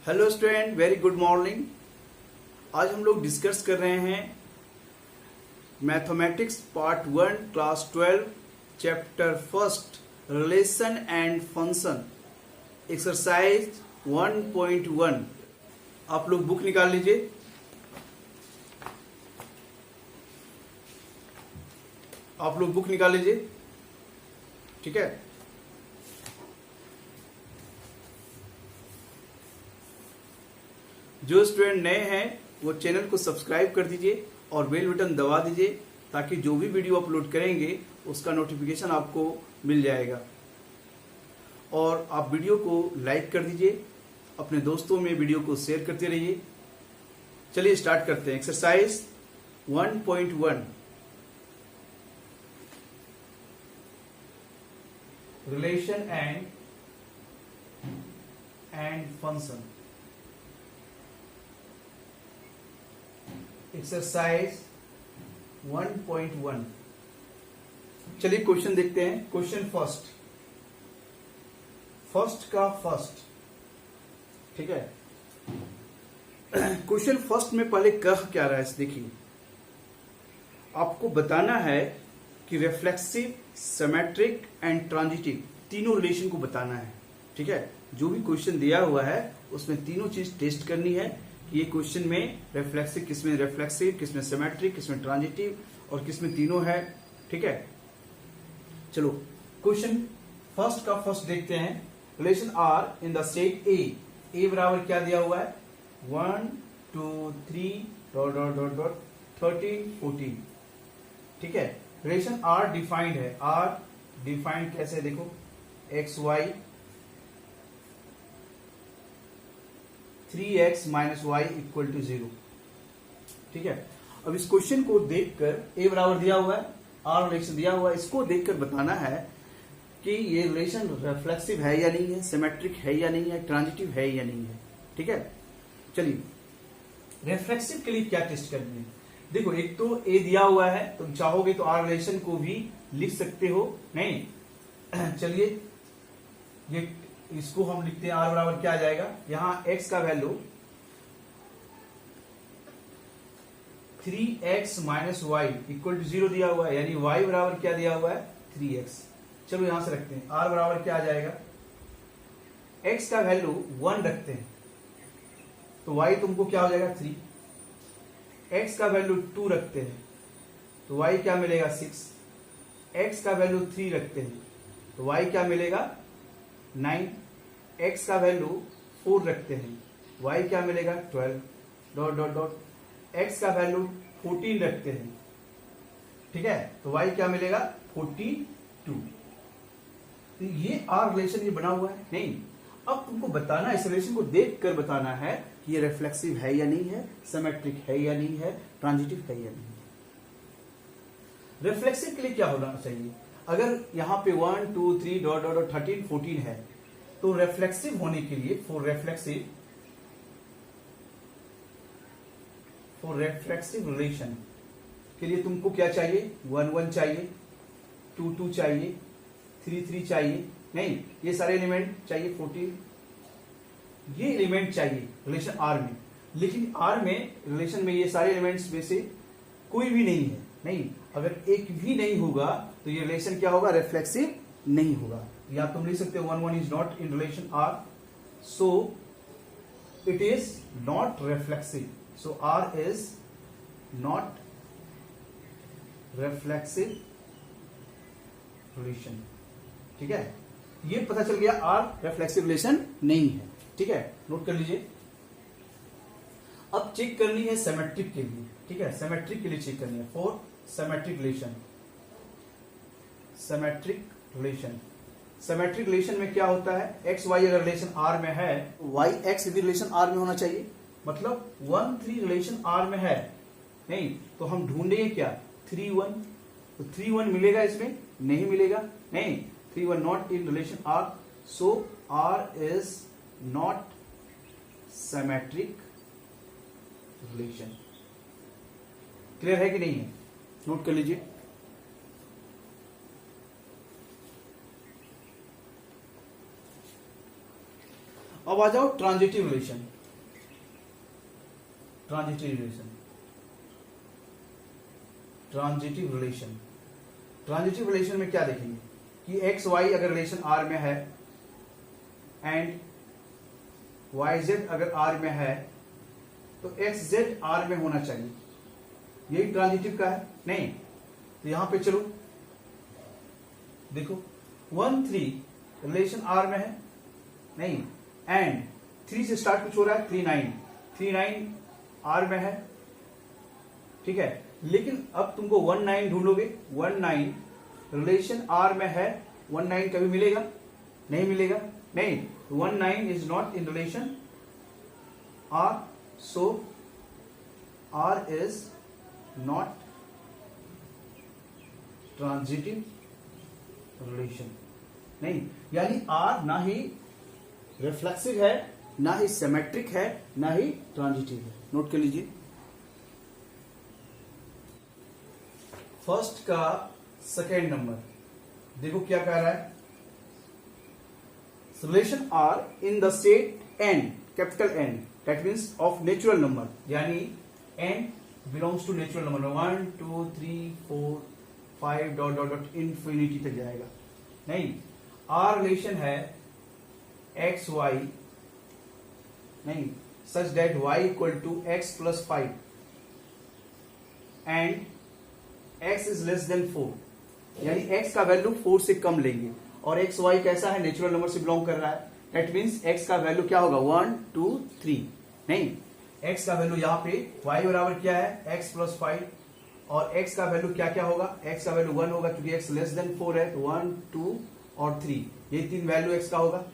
Hello student, very good morning. आज हम लोग डिस्कस कर रहे हैं mathematics part 1 class 12 chapter first relation and function exercise 1.1। आप लोग बुक निकाल लीजिए। ठीक है। जो स्टूडेंट नए हैं वो चैनल को सब्सक्राइब कर दीजिए और बेल बटन दबा दीजिए ताकि जो भी वीडियो अपलोड करेंगे उसका नोटिफिकेशन आपको मिल जाएगा। और आप वीडियो को लाइक कर दीजिए, अपने दोस्तों में वीडियो को शेयर करते रहिए। चलिए स्टार्ट करते हैं। Exercise 1.1 relation and function exercise 1.1। चलिए क्वेश्चन देखते हैं। क्वेश्चन फर्स्ट का फर्स्ट, ठीक है। क्वेश्चन फर्स्ट में पहले कह क्या रहा है, देखिए। आपको बताना है कि रिफ्लेक्सिव, सिमेट्रिक एंड ट्रांजिटिव तीनों रिलेशन को बताना है, ठीक है। जो भी क्वेश्चन दिया हुआ है उसमें तीनों चीज टेस्ट करनी है कि ये क्वेश्चन में रिफ्लेक्सिव किसमें, रिफ्लेक्सिव किसमें, सिमेट्रिक किसमें, ट्रांजिटिव और किसमें तीनों है, ठीक है। चलो क्वेश्चन फर्स्ट का फर्स्ट देखते हैं। Relation R in the set A बराबर क्या दिया हुआ है, 1 2 3 डॉट डॉट डॉट डॉट 13 14, ठीक है। रिलेशन आर डिफाइंड है। आर डिफाइंड कैसे, देखो, X Y 3x minus Y equal to 0, ठीक है। अब इस क्वेश्चन को देखकर ए बराबर दिया हुआ है, आर रिलेशन दिया हुआ है, इसको देखकर बताना है कि ये रिलेशन रिफ्लेक्सिव है या नहीं है, सिमेट्रिक है या नहीं है, ट्रांजिटिव है या नहीं है, ठीक है। चलिए रिफ्लेक्सिव के लिए क्या टेस्ट करनी है। देखो, एक तो ए दिया हुआ है, तुम चाहोगे तो आर रिलेशन को भी लिख सकते हो, नहीं। चलिए ये इसको हम लिखते हैं। आर बराबर क्या आ जाएगा, यहां x का value 3x minus Y equal to 0 दिया हुआ है, यानी y बराबर क्या दिया हुआ है, 3x। चलो यहां से रखते हैं। r बराबर क्या आ जाएगा, x का वैल्यू 1 रखते हैं तो y तुमको क्या हो जाएगा, 3। x का वैल्यू 2 रखते हैं तो y क्या मिलेगा, 6। x का वैल्यू 3 रखते हैं तो y क्या मिलेगा, 9। x का वैल्यू 4 रखते हैं, y क्या मिलेगा, 12 डॉट डॉट डॉट। x का वैल्यू 14 रखते हैं, ठीक है, तो y क्या मिलेगा, 42। तो ये आर रिलेशन ये बना हुआ है, नहीं। अब तुमको बताना है, इस रिलेशन को देख कर बताना है कि ये रिफ्लेक्सिव है या नहीं है, सिमेट्रिक है या नहीं है, ट्रांजिटिव है या नहीं है। रिफ्लेक्सिव के लिए क्या होना चाहिए, अगर यहां पे 1 2 3 डॉट डॉट डॉट 13 14 है तो रिफ्लेक्सिव होने के लिए फॉर रिफ्लेक्सिव रिलेशन के लिए तुमको क्या चाहिए, 1 1 चाहिए, 2 2 चाहिए, 3 3 चाहिए, नहीं, ये सारे एलिमेंट चाहिए, 14 ये एलिमेंट चाहिए रिलेशन आर में। लेकिन आर में रिलेशन में ये सारे एलिमेंट्स में से कोई भी नहीं है, नहीं। अगर एक भी नहीं होगा तो ये रिलेशन क्या होगा, रिफ्लेक्सिव नहीं होगा। या तुम लिख सकते हो 1 1 is not in relation R, so it is not reflexive. So R is not reflexive relation, ठीक है। ये पता चल गया, आर रिफ्लेक्सिव रिलेशन नहीं है, ठीक है, नोट कर लीजिए। अब चेक करनी है सिमेट्रिक के लिए, ठीक है, सिमेट्रिक के लिए चेक करनी है for symmetric relation. Symmetric relation में क्या होता है, एक्स वाई अगर रिलेशन आर में है, वाई एक्स भी रिलेशन आर में होना चाहिए, मतलब 1 3 रिलेशन आर में है, नहीं तो हम ढूंढेंगे क्या, 3 1। तो 3 1 मिलेगा इसमें, नहीं मिलेगा, नहीं, 3 1 not in relation R, so R is not symmetric relation. Clear है कि नहीं है, नोट कर लीजिए। अब आ जाओ transitive relation. Transitive relation, transitive relation, transitive relation में क्या देखेंगे कि एक्स वाई अगर रिलेशन आर में है एंड वाई जेड अगर आर में है तो एक्स जेड आर में होना चाहिए। यही ट्रांजिटिव का है। नहीं तो यहां पे चलो देखो 1 3 रिलेशन आर में है नहीं, एंड 3 से स्टार्ट कुछ हो रहा है 3 9, 3 9 आर में है, ठीक है। लेकिन अब तुमको 1 9 ढूंढोगे, 1 9 रिलेशन आर में है, 1 9 कभी मिलेगा? नहीं मिलेगा। नहीं, 1 9 is not in relation R, so R is not transitive relation. नहीं, यानी आर ना ही रिफ्लेक्सिव है, ना ही सिमेट्रिक है, ना ही ट्रांजिटिव है। नोट कर लीजिए। फर्स्ट का सेकेंड नंबर देखो क्या कह रहा है, relation R in the set N, capital N, that means of natural number, यानी N belongs to natural number 1 2 3 4 5 dot dot dot infinity तक जाएगा। नहीं, आर रिलेशन है एक्स वाई, नहीं, such that Y equal to X plus 5 and X is less than 4, यानी x का value 4 से कम लेंगे। और एक्स वाई कैसा है? नेचुरल नंबर से बिलोंग कर रहा है, दैट मीन्स एक्स का वैल्यू क्या होगा 1 2 3। नहीं, एक्स का वैल्यू यहां पे वाई बराबर क्या है एक्स प्लस 5, और एक्स का वैल्यू क्या क्या होगा? एक्स का वैल्यू 1 होगा क्योंकि एक्स लेस देन 4 है, तो 1 2 और 3, ये 3 वैल्यू एक्स का होगा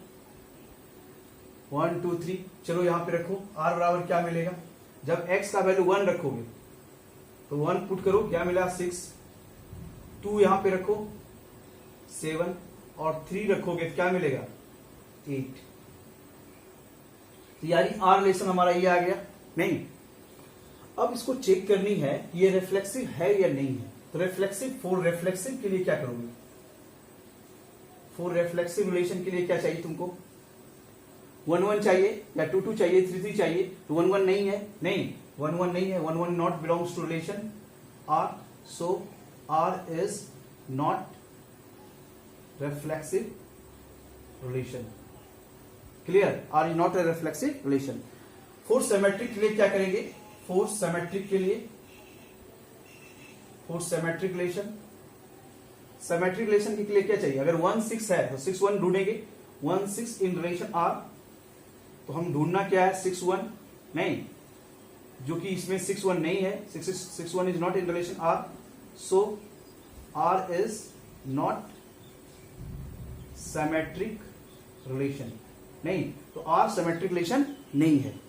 1 2 3। चलो यहां पे रखो, आर बराबर क्या मिलेगा? जब एक्स का वैल्यू 1 रखोगे तो 1 पुट करो, क्या मिला 6, 2 यहां पे रखो 7, और 3 रखोगे तो क्या मिलेगा 8। तो यानी आर रिलेशन हमारा ये आ गया। नहीं, अब इसको चेक करनी है ये रिफ्लेक्सिव है या नहीं है। तो रिफ्लेक्सिव, फॉर रिफ्लेक्सिव के लिए क्या करोगे? फॉर रिफ्लेक्सिव रिलेशन के लिए क्या चाहिए तुमको? 1 1 चाहिए या 2 2 चाहिए, 3 3 चाहिए। तो 1 1 नहीं है, नहीं 1 1 नहीं है, 1 1 not belongs to relation R, so R is not reflexive relation. Clear? R is not a reflexive relation. For symmetric के लिए क्या करेंगे? फॉर सिमेट्रिक के लिए, for symmetric relation, symmetric relation के लिए क्या चाहिए? अगर 1 6 है तो 6 1 ढूंढेंगे, 1 6 इन रिलेशन आर, तो हम ढूंढना क्या है 6 1, नहीं, जो कि इसमें 6 1 नहीं है, 6 1 is not in relation R, so R is not symmetric relation. नहीं, तो आर सिमेट्रिक रिलेशन नहीं है।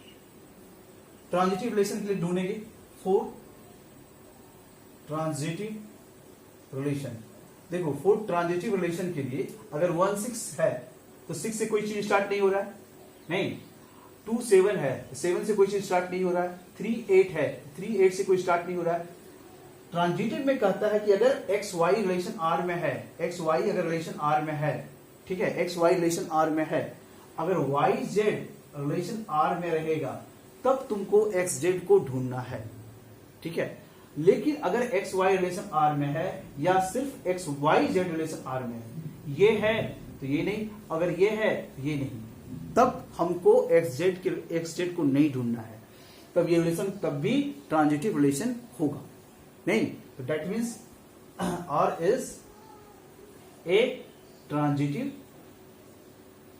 ट्रांजिटिव रिलेशन के लिए ढूंढेंगे फॉर ट्रांजिटिव रिलेशन। देखो, फॉर ट्रांजिटिव रिलेशन के लिए अगर 1 6 है तो 6 से कोई चीज स्टार्ट नहीं हो रहा है, नहीं, 2 7 है, 7 से कोई चीज स्टार्ट नहीं हो रहा है, 3 8 है, 3 8 से कोई स्टार्ट नहीं हो रहा है। ट्रांजिटिव में कहता है कि अगर एक्स वाई रिलेशन आर में है, एक्स वाई अगर रिलेशन आर में है, ठीक है, एक्स वाई रिलेशन आर में है, अगर वाई जेड रिलेशन आर में रहेगा तब तुमको एक्स जेड को ढूंढना है, ठीक है। लेकिन अगर एक्स वाई रिलेशन आर में है या सिर्फ x y z relation R में है, ये है तो ये नहीं, अगर ये है तो ये नहीं, तब हमको एक्स जेड को नहीं ढूंढना है, तब ये रिलेशन तब भी ट्रांजिटिव रिलेशन होगा। नहीं, तो that means R is a transitive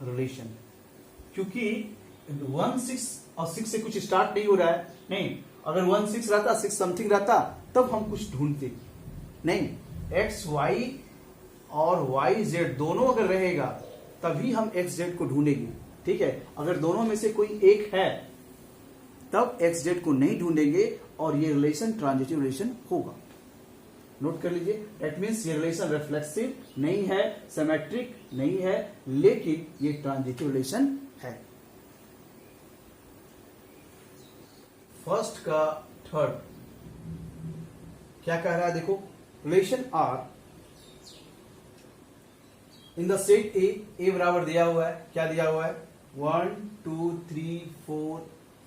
relation, क्योंकि 1 6 और 6 से कुछ स्टार्ट नहीं हो रहा है। नहीं, अगर 1 6 रहता, 6 समथिंग रहता, तब हम कुछ ढूंढते। नहीं, एक्स वाई और वाई जेड दोनों अगर रहेगा तभी हम एक्स जेड को ढूंढेंगे, ठीक है। अगर दोनों में से कोई एक है तब एक्स जेड को नहीं ढूंढेंगे और ये रिलेशन ट्रांजिटिव रिलेशन होगा। नोट कर लीजिए, दैट मीन्स ये रिलेशन रिफ्लेक्सिव नहीं है, सिमेट्रिक नहीं है, लेकिन ये ट्रांजिटिव रिलेशन है। फर्स्ट का थर्ड क्या कह रहा है? देखो, relation R in the set A बराबर दिया हुआ है, क्या दिया हुआ है 1 2 3 4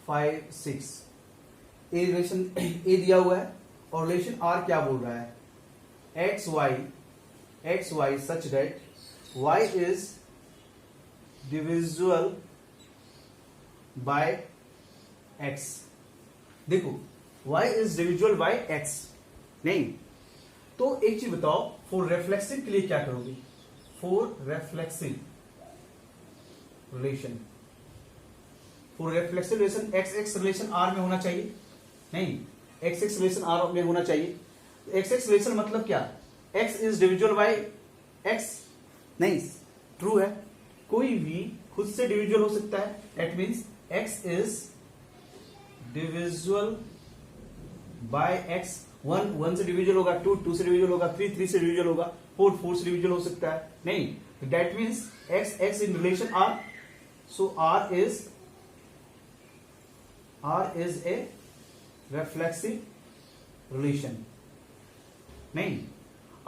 5 6 ए रिलेशन ए दिया हुआ है और रिलेशन आर क्या बोल रहा है x Y such that y is divisible by x. देखो y is divisible by x नहीं, तो एक चीज बताओ, फॉर रेफ्लेक्सिव के लिए क्या करोगे? For reflexive relation X X relation R में होना चाहिए नहीं, एक्स एक्स रिलेशन आर में होना चाहिए। एक्स एक्स रिलेशन मतलब क्या? X is divisible by X नहीं, ट्रू है, कोई भी खुद से डिविजिबल हो सकता है, that means x is divisible by X. One से डिविजिबल होगा, टू से डिविजिबल होगा, थ्री से डिविजिबल होगा, फोर से डिविजिबल हो सकता है नहीं, that means X in relation R, so R is a reflexive relation नहीं।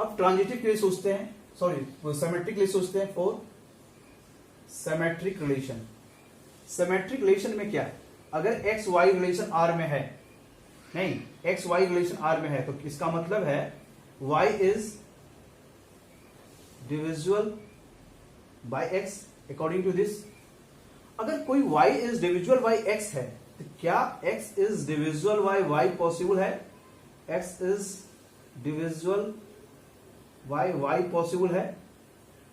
अब ट्रांजिटिव के लिए सोचते हैं, सॉरी सिमेट्रिक के लिए सोचते हैं, for symmetric relation. Symmetric relation में क्या, अगर एक्स वाई रिलेशन आर में है नहीं, एक्स वाई रिलेशन आर में है, तो इसका मतलब है y is divisible by x according to this. अगर कोई y is divisible by x है तो क्या x is divisible by y possible है? x is divisible by y possible है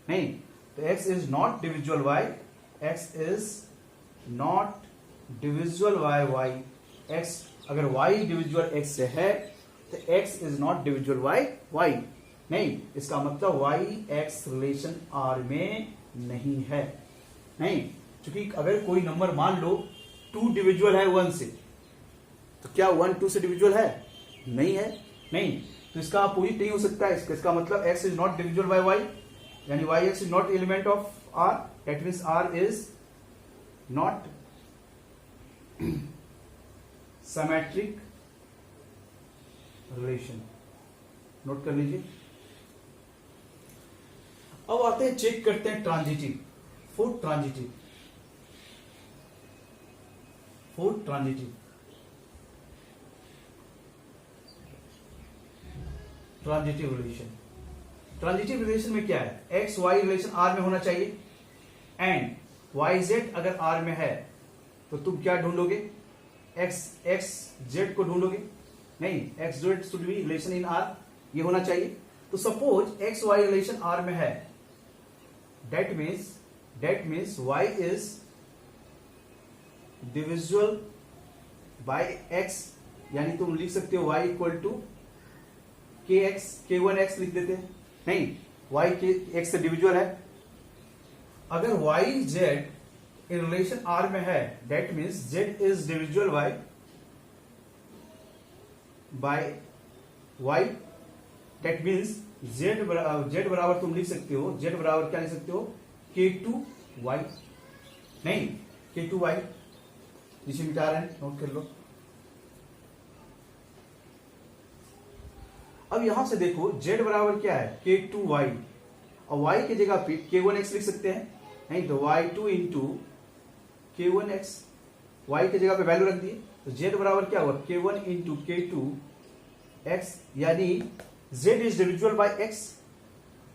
नहीं, तो x is not divisible by y। x अगर y डिविजिबल x से है तो x is not divisible by y नहीं, इसका मतलब y x रिलेशन R में नहीं है नहीं, क्योंकि अगर कोई नंबर मान लो 2 डिविजिबल है 1 से, तो क्या 1 2 से डिविजिबल है? नहीं है नहीं, तो इसका अपोजिट नहीं हो सकता है, इसका मतलब x is not divisible by y, यानी y x is not element of R, that means R is not symmetric relation. Note कर लीजिए। अब आते हैं, चेक करते हैं ट्रांजिटिव। फॉर ट्रांजिटिव रिलेशन में क्या है? एक्स वाई रिलेशन आर में होना चाहिए एंड वाई जेड अगर आर में है तो तुम क्या ढूंढोगे? एक्स जेड को ढूंढोगे नहीं, x z should be relation in R, ये होना चाहिए। तो suppose x Y relation R में है, that means Y is divisible by x, यानी तुम लिख सकते हो y इक्वल टू k1x लिख देते हैं नहीं, y के x से डिविजिबल है। अगर y z इन रिलेशन R में है, that means z is divisible by y, that means z बराबर तुम लिख सकते हो, z बराबर क्या लिख सकते हो? k2y नहीं, k2y, जिसे मिटा रहे हैं, नोट कर लो। अब यहां से देखो z बराबर क्या है? k2y, और y की जगह पे k1x लिख सकते हैं नहीं, तो y2 इंटू k1x, y की जगह पे वैल्यू रख दिए, तो z बराबर क्या हुआ? k1 इंटू k2x, यानी z is divisible by x,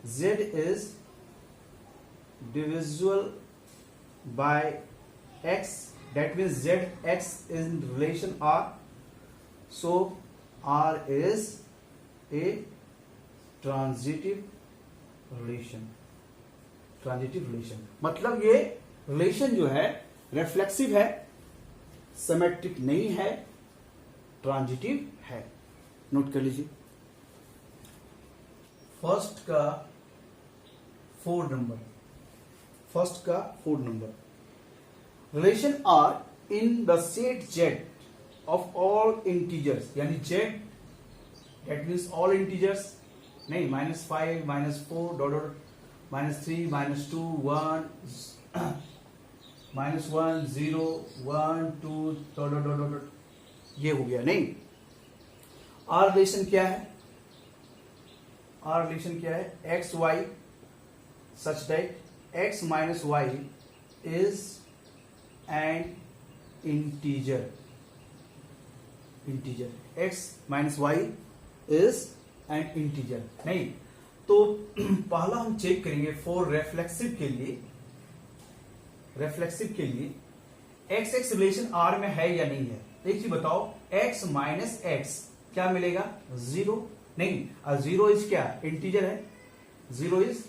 z is divisible by x, that means zx is in relation R, so R is a transitive relation। मतलब ये रिलेशन जो है रिफ्लेक्सिव है, सिमेट्रिक नहीं है, ट्रांजिटिव है। नोट कर लीजिए। फर्स्ट का 4 number, relation R in the set Z of all integers, यानी Z that means all integers नहीं, -5 -4 डॉट -3 -2 1 -1 0 1 2 डॉट, ये हो गया नहीं। आर रिलेशन क्या है? X Y such that x minus Y is and integer, x minus Y is an integer. नहीं तो पहला हम चेक करेंगे फॉर रेफ्लेक्सिव के लिए, एक्स एक्स रिलेशन आर में है या नहीं है। एक चीज बताओ, x माइनस एक्स क्या मिलेगा, 0। नहीं, 0 इज क्या, इंटीजर है, 0 इज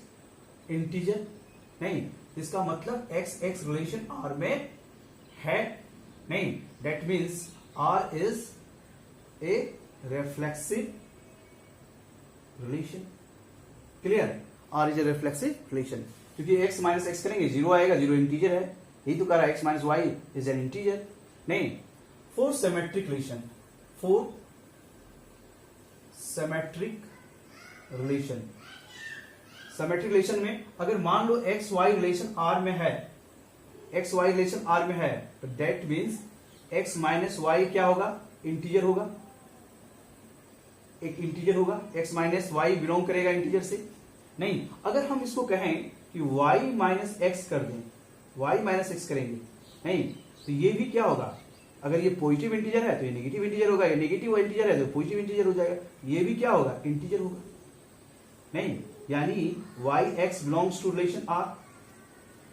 इंटीजर। नहीं, इसका मतलब x एक्स रिलेशन आर में है नहीं, that means R is a reflexive relation. Clear, R is a reflexive relation, क्योंकि x माइनस एक्स करेंगे 0 आएगा, 0 इंटीजर है, यही तो कह रहा है x minus Y is an integer. नहीं, for symmetric relation, symmetric relation में अगर मान लो एक्स वाई रिलेशन आर में है, तो that means X minus Y क्या होगा, इंटीजर होगा, एक इंटीजर होगा। एक्स माइनस वाई बिलोंग करेगा इंटीजर से। नहीं, अगर हम इसको कहें कि y माइनस एक्स कर दें, y माइनस एक्स करेंगे, नहीं तो ये भी क्या होगा, अगर ये पॉजिटिव इंटीजर है तो ये नेगेटिव इंटीजर होगा, ये नेगेटिव इंटीजर है तो पॉजिटिव इंटीजर हो जाएगा, ये भी क्या होगा, इंटीजर होगा। नहीं, यानी y x belongs to relation r।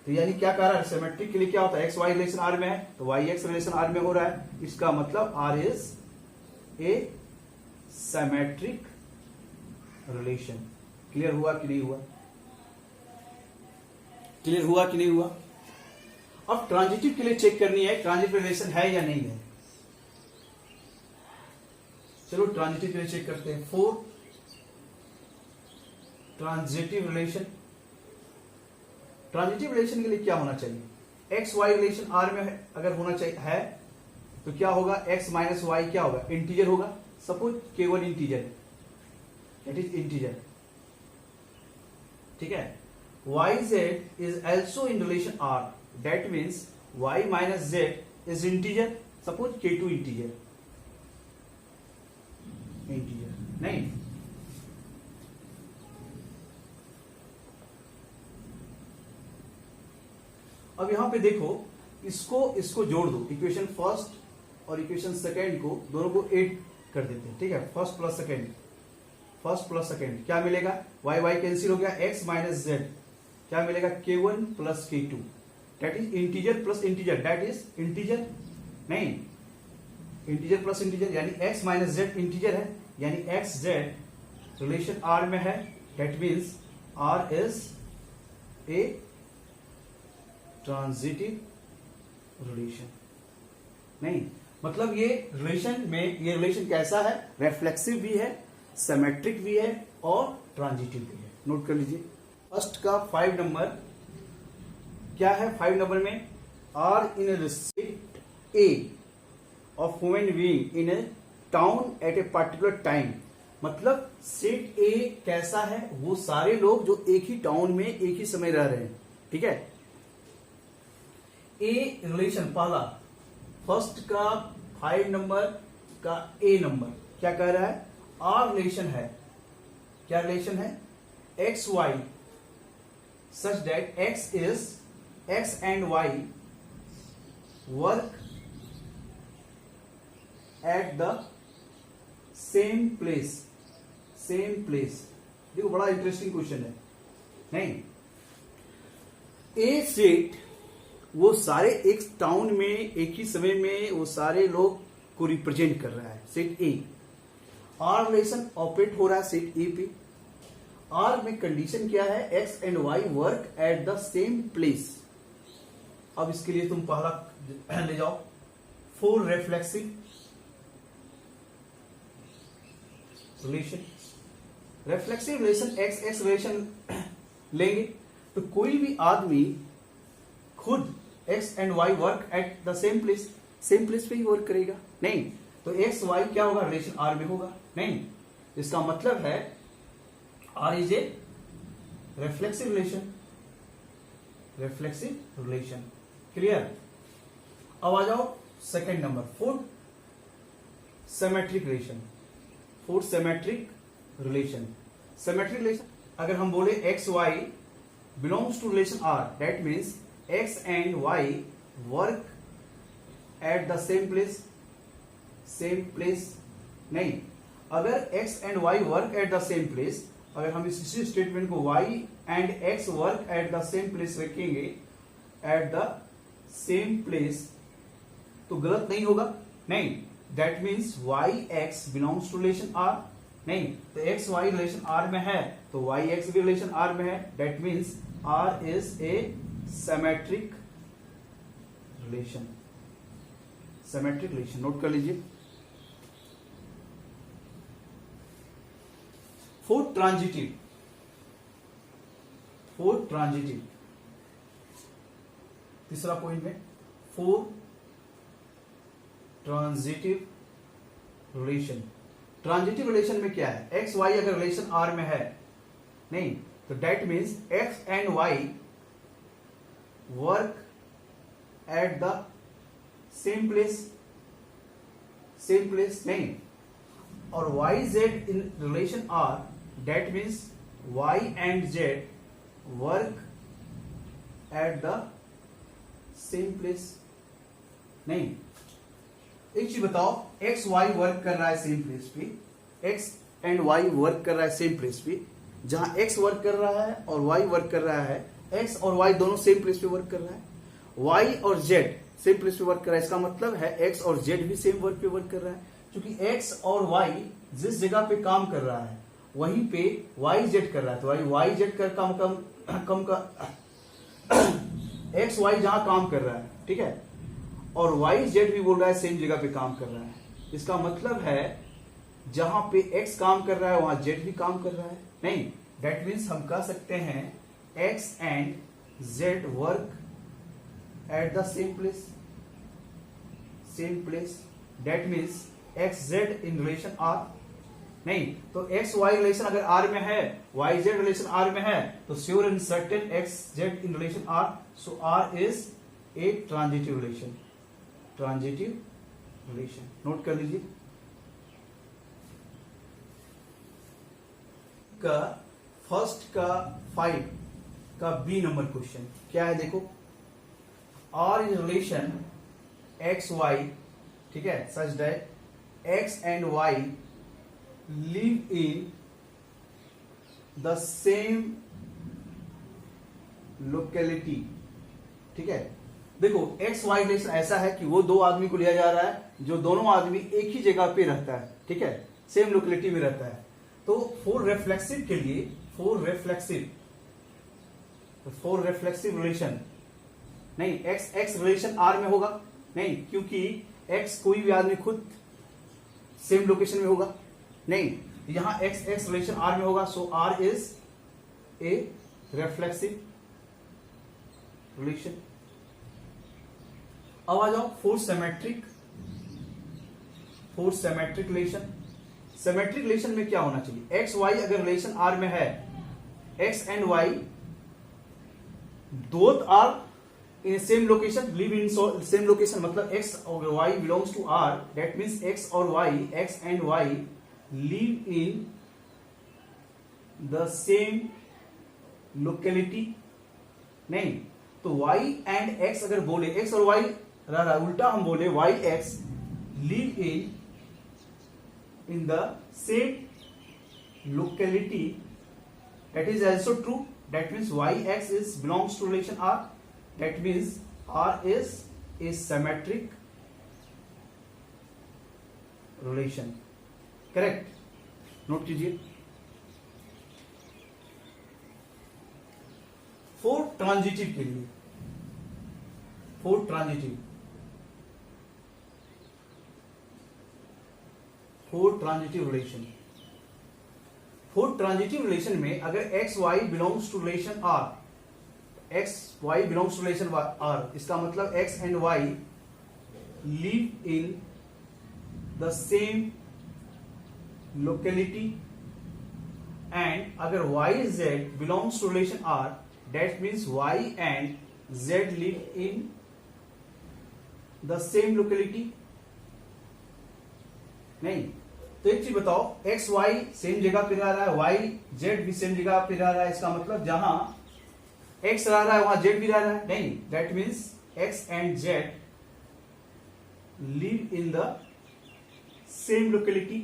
तो यानी क्या कह रहा है, सिमेट्रिक के लिए क्या होता है, x y रिलेशन r में है तो y x रिलेशन r में हो रहा है, इसका मतलब r is a symmetric relation. Clear हुआ कि नहीं हुआ, क्लियर हुआ कि नहीं हुआ। अब ट्रांजिटिव के लिए चेक करनी है, ट्रांजिटिव रिलेशन है या नहीं है। चलो ट्रांजिटिव के लिए चेक करते हैं। For transitive relation, transitive relation के लिए क्या होना चाहिए, एक्स वाई रिलेशन आर में अगर होना चाहिए है तो क्या होगा, एक्स माइनस वाई क्या होगा, इंटीजर होगा। सपोज केवल इंटीजर है, दैट इज इंटीजर, ठीक है। yz is also in relation r, that means y minus z is integer, suppose k2 integer, नहीं, अब यहां पे देखो, इसको जोड़ दो, इक्वेशन फर्स्ट और इक्वेशन सेकेंड को दोनों को ऐड कर देते हैं, ठीक है। फर्स्ट प्लस सेकेंड क्या मिलेगा, y y कैंसिल हो गया, x माइनस z क्या मिलेगा, k1 plus k2, that is integer plus integer, that is integer. नहीं, इंटीजर प्लस इंटीजर यानी x माइनस z इंटीजर है, यानी x z रिलेशन r में है, that means r is a transitive relation. नहीं, मतलब ये रिलेशन कैसा है, रेफ्लेक्सिव भी है, सिमेट्रिक भी है और ट्रांजिटिव भी है। नोट कर लीजिए। फर्स्ट का 5 नंबर क्या है, 5 नंबर में R in set A of human being in a town at a particular time. मतलब सेट ए कैसा है, वो सारे लोग जो एक ही टाउन में एक ही समय रह रहे हैं, ठीक है। ए रिलेशन पहला, फर्स्ट का 5 नंबर का ए नंबर क्या कह रहा है, आर रिलेशन है, क्या रिलेशन है, x Y such that x and Y work at the same place. देखो बड़ा इंटरेस्टिंग क्वेश्चन है। नहीं, ए सेट वो सारे एक टाउन में एक ही समय में वो सारे लोग को रिप्रेजेंट कर रहा है, set A. R relation operate हो रहा है सेट ए पे। आर में कंडीशन क्या है, X and Y work at the same place. अब इसके लिए तुम पहला ले जाओ, for reflexive relation X X relation लेंगे तो कोई भी आदमी खुद X and Y work at the same place पे ही वर्क करेगा। नहीं तो एक्स वाई क्या होगा, रिलेशन आर में होगा। नहीं, इसका मतलब है R is a reflexive relation. Clear. अब आ जाओ second number, fourth symmetric relation. अगर हम बोले X Y belongs to relation R, that means x and Y work at the same place नहीं, अगर x and y work at the same place, अगर हम इसी स्टेटमेंट को y and x work at the same place रखेंगे, at the same place, तो गलत नहीं होगा, नहीं, that means y x belongs to relation r, नहीं, तो x y रिलेशन r में है तो y x भी रिलेशन r में है, that means r is a symmetric relation, symmetric relation, note कर लीजिए। फोर्थ ट्रांजिटिव, तीसरा पॉइंट में for transitive relation. Transitive relation में क्या है, एक्स वाई अगर रिलेशन आर में है, नहीं, तो that means x and Y work at the same place नहीं, और Y Z in relation R, that means y and z work at the same place नहीं। एक चीज बताओ, एक्स वाई वर्क कर रहा है सेम प्लेस पे, एक्स एंड वाई वर्क कर रहा है सेम प्लेस पे, जहां एक्स वर्क कर रहा है और वाई वर्क कर रहा है, एक्स और वाई दोनों सेम प्लेस पे वर्क कर रहा है, वाई और जेड सेम प्लेस पे वर्क कर रहा है, इसका मतलब है एक्स और जेड भी सेम वर्क पे वर्क कर रहा है, क्योंकि एक्स और वाई जिस जगह पे काम कर रहा है वहीं पे वाई जेड कर रहा है, तो वाई जेड कर कम का एक्स वाई जहां काम कर रहा है, ठीक है, और वाई जेड भी बोल रहा है सेम जगह पे काम कर रहा है, इसका मतलब है जहां पे एक्स काम कर रहा है वहां जेड भी काम कर रहा है, नहीं, दैट मीन्स हम कह सकते हैं x and z work at the same place, that means x z in relation R नहीं, तो एक्स वाई रिलेशन अगर आर में है, वाई जेड रिलेशन आर में है, तो sure and certain x z in relation R, so R is a transitive relation, note कर लीजिए। का फर्स्ट का 5 का बी नंबर क्वेश्चन क्या है, देखो, R is relation x y, ठीक है, such that x and Y live in the same locality, ठीक है। देखो एक्स वाई रिलेशन ऐसा है कि वो दो आदमी को लिया जा रहा है जो दोनों आदमी एक ही जगह पे रहता है, ठीक है, सेम लोकेलिटी में रहता है, तो फोर रिफ्लेक्सिव के लिए फोर रिफ्लेक्सिव रिलेशन नहीं, एक्स रिलेशन आर में होगा नहीं, क्योंकि एक्स कोई भी आदमी खुद सेम लोकेशन में होगा नहीं, यहां एक्स रिलेशन आर में होगा, so R is a reflexive relation. अब आ जाओ four symmetric relation. Symmetric relation में क्या होना चाहिए, एक्स वाई अगर रिलेशन आर में है, X and Y both are in same location, live in same location, मतलब एक्स और Y belongs to R, that means X और Y, X and Y live in the same locality नहीं, तो y and x अगर बोले, x और y रह रहा, उल्टा हम बोले y x live in the same locality, that is also true, that means y x is belongs to relation R, that means R is a symmetric relation, correct, note कीजिए। For transitive के लिए, for transitive relation, for transitive relation में अगर x Y belongs to relation R, x Y belongs to relation R, इसका मतलब x and y live in the same locality, and अगर y z belongs to relation R, that means y and z live in the same locality नहीं, तो एक चीज बताओ, x y same जगह पे रह रहा है, y z भी सेम जगह पे रह रहा है, इसका मतलब जहां x रह रहा है वहां z भी रह रहा है नहीं, that means x and z live in the same locality,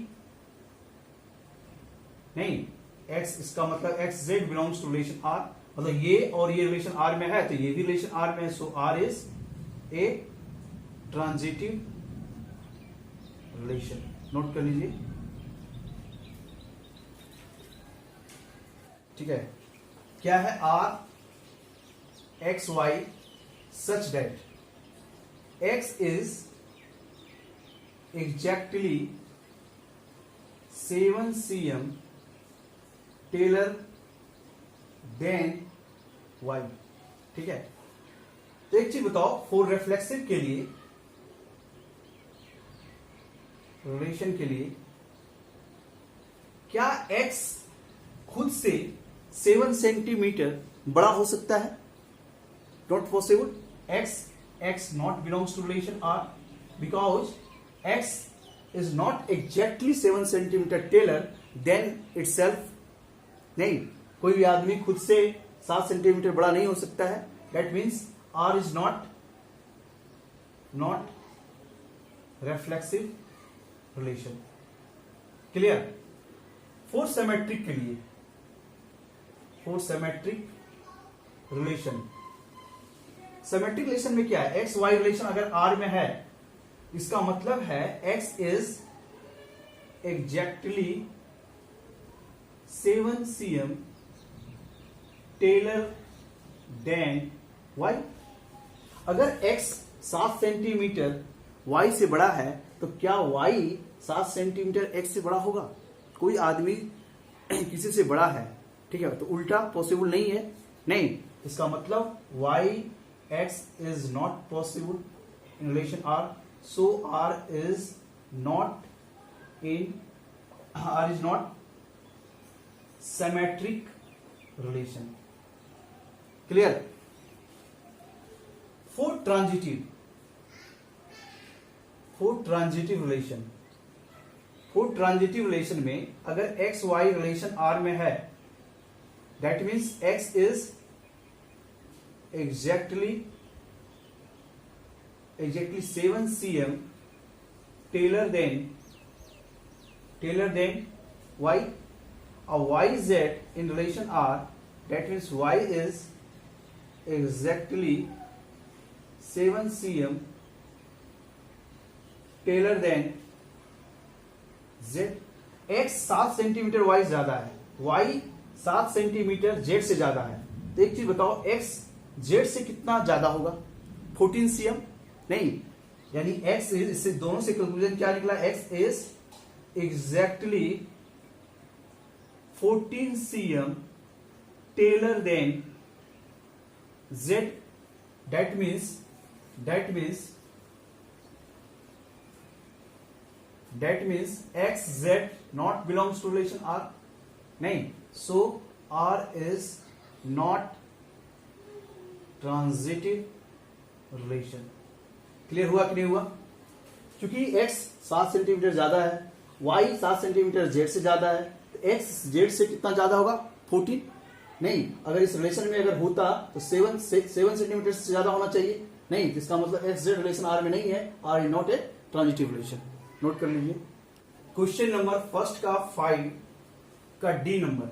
नहीं, एक्स, इसका मतलब x z belongs to relation R, मतलब ये और ये रिलेशन आर में है तो ये भी रिलेशन आर में है, so R is a transitive relation. Note कर लीजिए, ठीक है। क्या है? R x Y such that x is exactly 7 cm taller than Y, ठीक है। तो एक चीज बताओ, फॉर रिफ्लेक्सिव के लिए, रिलेशन के लिए, क्या x खुद से 7 सेंटीमीटर बड़ा हो सकता है? Not possible. x not belongs to relation r because x is not exactly 7 centimetre taller than itself. नहीं, कोई भी आदमी खुद से 7 सेंटीमीटर बड़ा नहीं हो सकता है। That means r is not reflexive relation. Clear? For symmetric के लिए, for symmetric relation, symmetric relation में क्या है? एक्स वाई रिलेशन अगर आर में है, इसका मतलब है x is exactly 7 cm taller than y. अगर x 7 सेंटीमीटर y से बड़ा है तो क्या y 7 सेंटीमीटर x से बड़ा होगा? कोई आदमी किसी से बड़ा है, ठीक है, तो उल्टा पॉसिबल नहीं है। नहीं, इसका मतलब y x is not possible in relation r, so r is not symmetric relation. Clear? For transitive relation, for transitive relation में अगर एक्स वाई रिलेशन आर में है, that means x is exactly 7 cm taller than Y, और Y Z in relation R, that means Y is exactly 7 cm taller than Z. X 7 centimetre Y ज्यादा है, Y 7 centimetre Z से ज्यादा है। तो एक चीज बताओ, एक्स जेड से कितना ज्यादा होगा? 14 cm? नहीं, यानी एक्स इज, इससे दोनों से कंक्लूजन क्या निकला? X is exactly 14 cm taller than Z. That means x Z not belongs to relation R. नहीं, so R is not transitive relation. Clear हुआ कि नहीं हुआ? क्योंकि x 7 सेंटीमीटर ज्यादा है, y 7 सेंटीमीटर z से ज्यादा है, तो x z से कितना ज्यादा होगा? 14। नहीं, अगर इस रिलेशन में अगर होता तो 7 सेंटीमीटर से ज्यादा होना चाहिए। नहीं, इसका मतलब x z रिलेशन r में नहीं है, r is not a transitive relation. Note कर लीजिए। क्वेश्चन नंबर फर्स्ट का 5 का D number,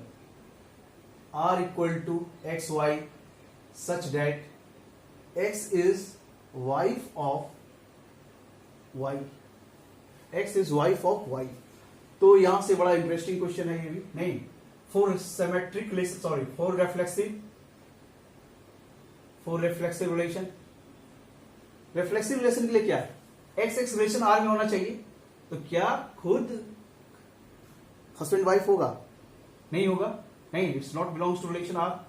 r equal to x Y such that x is wife of y, x is wife of y। तो यहां से बड़ा इंटरेस्टिंग क्वेश्चन है ये भी। नहीं, for symmetric relation, sorry, for reflexive relation, reflexive relation के लिए क्या है? एक्स एक्स रिलेशन आर में होना चाहिए, तो क्या खुद हस्बैंड वाइफ होगा? नहीं होगा। नहीं, it's not belongs to relation R.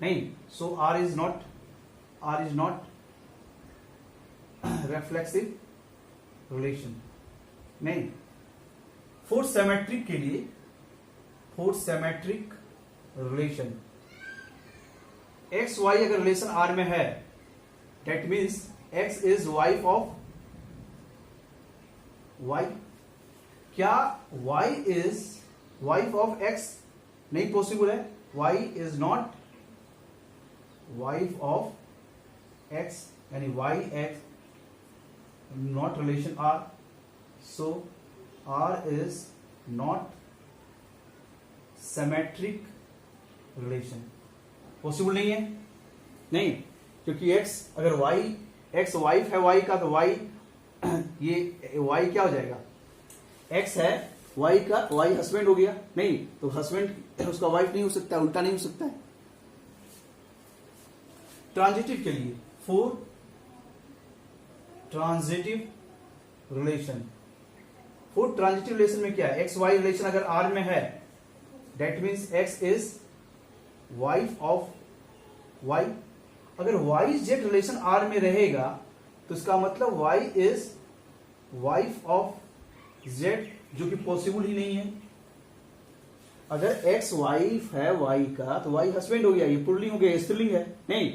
नहीं, so R is not reflexive relation. नहीं, फॉर सिमेट्रिक के लिए, for symmetric relation x Y अगर रिलेशन आर में है, that means x is wife of Y. क्या Y is wife of X? नहीं possible है। Y is not wife of X, यानी Y X not relation R. So R is not symmetric relation. Possible नहीं है, नहीं, क्योंकि x अगर y x wife है y का तो y ये y क्या हो जाएगा, x है y का, y हस्बैंड हो गया, नहीं तो हस्बैंड उसका वाइफ नहीं हो सकता है, उल्टा नहीं हो सकता है। ट्रांजिटिव के लिए for transitive relation, for transitive relation में क्या है, एक्स वाई रिलेशन अगर आर में है that means x is wife of y. अगर वाई जेड रिलेशन आर में रहेगा तो इसका मतलब y is wife of z, जो कि पॉसिबल ही नहीं है। अगर एक्स वाइफ है वाई का तो वाई हस्बैंड हो गया, ये पुल्लिंग हो गया, स्त्रीलिंग है, नहीं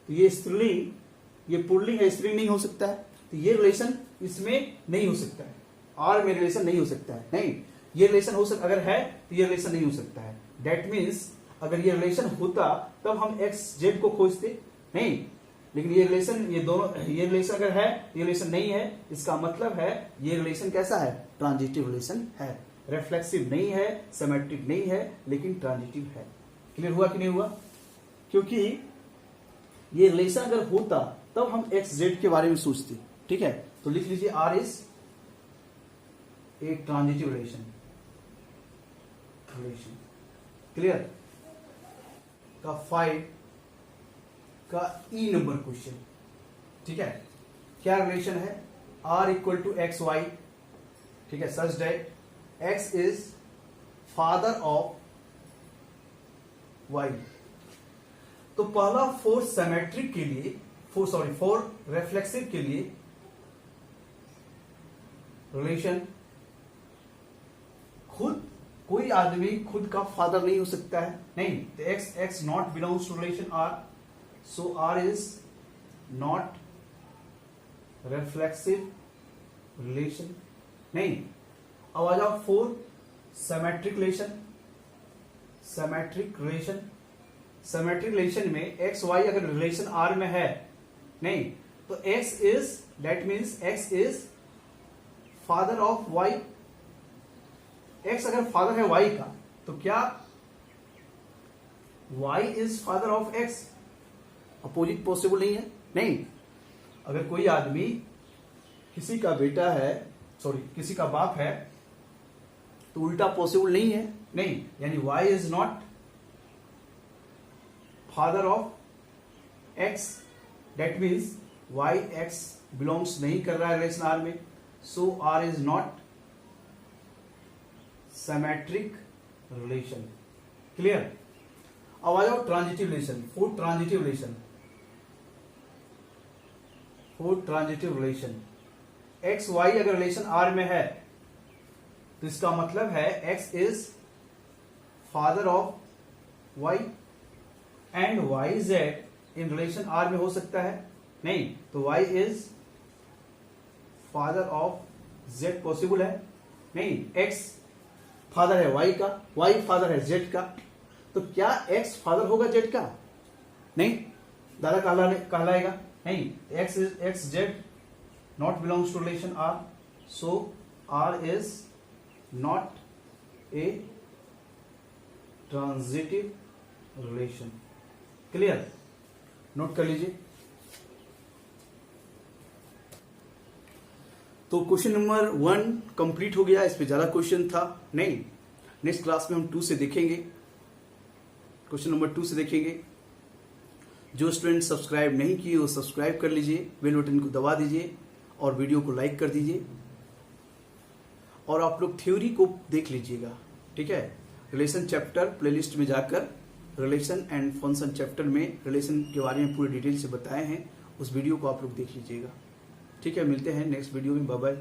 तो ये स्त्रीलिंग, ये पुल्लिंग है, स्त्रीलिंग नहीं हो सकता है, तो ये रिलेशन इसमें नहीं हो सकता है, आर में रिलेशन नहीं हो सकता है, नहीं ये रिलेशन हो सकता, अगर है तो ये रिलेशन नहीं हो सकता है। दैट मीन्स अगर ये रिलेशन होता तब हम एक्स जेड को खोजते, नहीं, लेकिन ये रिलेशन, ये दोनों, ये रिलेशन अगर है, ये रिलेशन नहीं है, इसका मतलब है ये रिलेशन कैसा है, ट्रांजिटिव रिलेशन है, रिफ्लेक्सिव नहीं है, सिमेट्रिक नहीं है, लेकिन ट्रांजिटिव है। क्लियर हुआ कि नहीं हुआ? क्योंकि ये रिलेशन अगर होता तब हम एक्स जेड के बारे में सोचते, ठीक है। तो लिख लीजिए R is a transitive relation, clear. का 5 का ई नंबर क्वेश्चन, ठीक है, क्या रिलेशन है, R equal to x y, ठीक है, such that x is father of y. तो पहला फोर सिमेट्रिक के लिए, फोर रिफ्लेक्सिव के लिए रिलेशन, खुद कोई आदमी खुद का फादर नहीं हो सकता है, नहीं तो x not belongs to relation R, so R is not reflexive relation, नहीं। अब आ जाओ four symmetric relation, symmetric relation, symmetric relation में एक्स वाई अगर रिलेशन आर में है, नहीं तो x is, that means x is father of y. X अगर फादर है वाई का तो क्या Y is father of x? Opposite possible नहीं है, नहीं। अगर कोई आदमी किसी का बेटा है, सॉरी किसी का बाप है तो उल्टा पॉसिबल नहीं है, नहीं, यानी y is not father of x, that means y x belongs नहीं कर रहा है रिलेशन आर में, so R is not symmetric relation, clear. अब आ जाओ transitive relation, for transitive relation, for transitive relation, x Y अगर रिलेशन आर में है तो इसका मतलब है x is father of y and y Z in relation R में हो सकता है, नहीं तो y is father of Z possible है, नहीं। एक्स फादर है वाई का, वाई फादर है जेड का, तो क्या एक्स फादर होगा जेड का? नहीं, दादा कहलाएगा, नहीं। X Z not belongs to relation R, so R is not a transitive relation, clear. Note कर लीजिए। तो क्वेश्चन नंबर 1 कंप्लीट हो गया, इस पे ज्यादा क्वेश्चन था नहीं, नेक्स्ट क्लास में हम 2 से देखेंगे, क्वेश्चन नंबर 2 से देखेंगे। जो स्टूडेंट सब्सक्राइब नहीं किए वो सब्सक्राइब कर लीजिए, बेल बटन को दबा दीजिए और वीडियो को लाइक कर दीजिए, और आप लोग थ्योरी को देख लीजिएगा, ठीक है। रिलेशन चैप्टर प्लेलिस्ट में जाकर रिलेशन एंड फंक्शन चैप्टर में रिलेशन के बारे में पूरी डिटेल से बताए हैं, उस वीडियो को आप लोग देख लीजिएगा, ठीक है। मिलते हैं नेक्स्ट वीडियो में, बाय बाय।